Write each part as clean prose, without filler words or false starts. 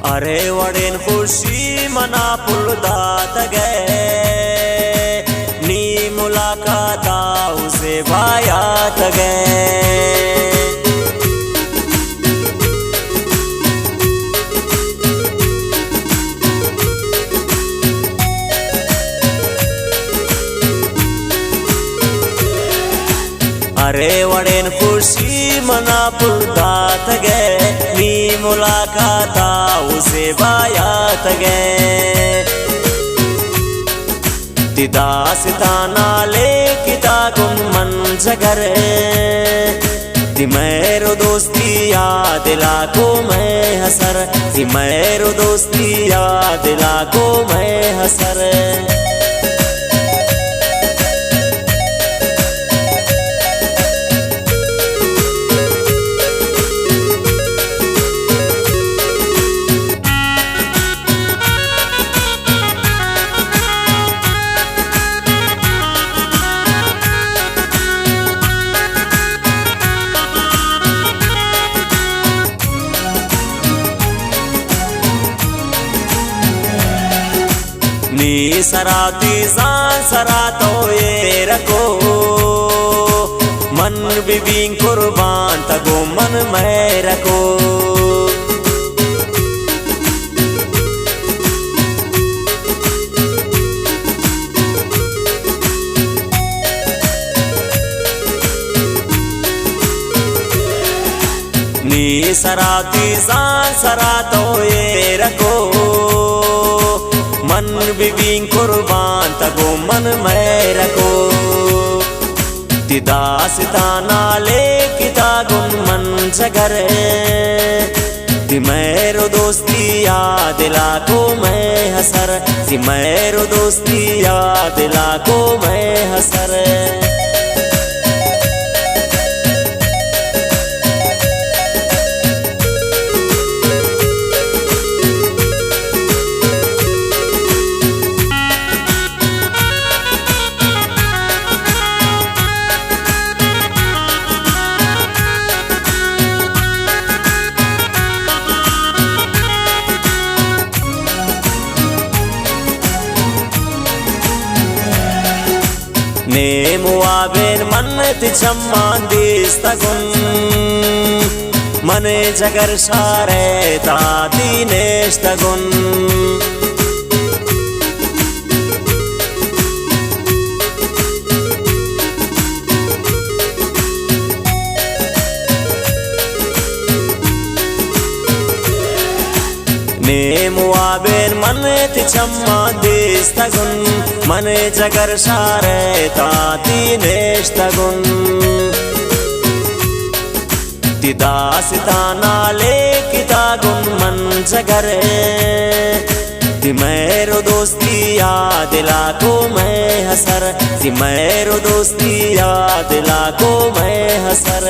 अरे वडेन खुशी मना पुलदात गए नी मुलाकात उसे बायात गए। अरे वडेन खुशी मना पुलदात गए नी मुलाकात उसे बायात गए। दिदा सिताना ले किता गुम मन जगर दी मेरो दोस्ती याद लाको मैं हसर दी मेरो दोस्ती याद लाको मैं हसर। नी सराती जान सरातो ये रखो मन बीबी कुर्बान तगो मन में रखो। नी सराती जान सरातो ये रखो मन बीबी कुर्बान तगो मन में रखो। दिदा सिताना ले किता गुन मन जगर दी मेरो दोस्ती याद लाको मैं हसर दी मेरो दोस्ती याद लाको मैं हसर। ने मुआबेन मन तिचम्मान दिस्तगुन मने जगर शारे ताती नेस्तगुन। ने मुआबेन मन तिचम्मान दिस्तगुन मने जगर शारे ताती नेस्तगुन। दिदा सिताना ले किता गुन मन जगर दी मेरो दोस्ती याद लाको मैं हसर दी मेरो दोस्ती याद लाको मैं हसर।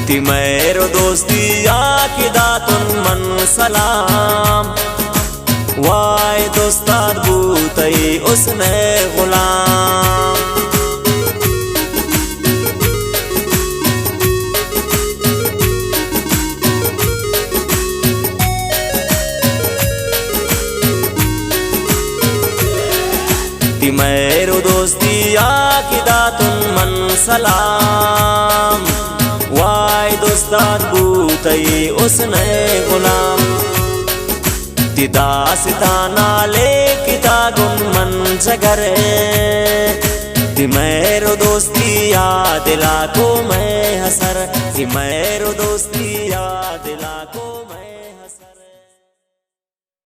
दी मेरो दोस्ती याकिदा तुन मन सलाम वाय दोस्ताद बूतई उसने गुलाम। दी मेरो दोस्ती याकिदा तुन मन सलाम वाय दोस्ताद बूतई उसने गुलाम। दिदा सिताना ले किता गुन मन जगर दी मेरो दोस्ती याद लाको मैं हसर दी मेरो दोस्ती याद लाको मैं।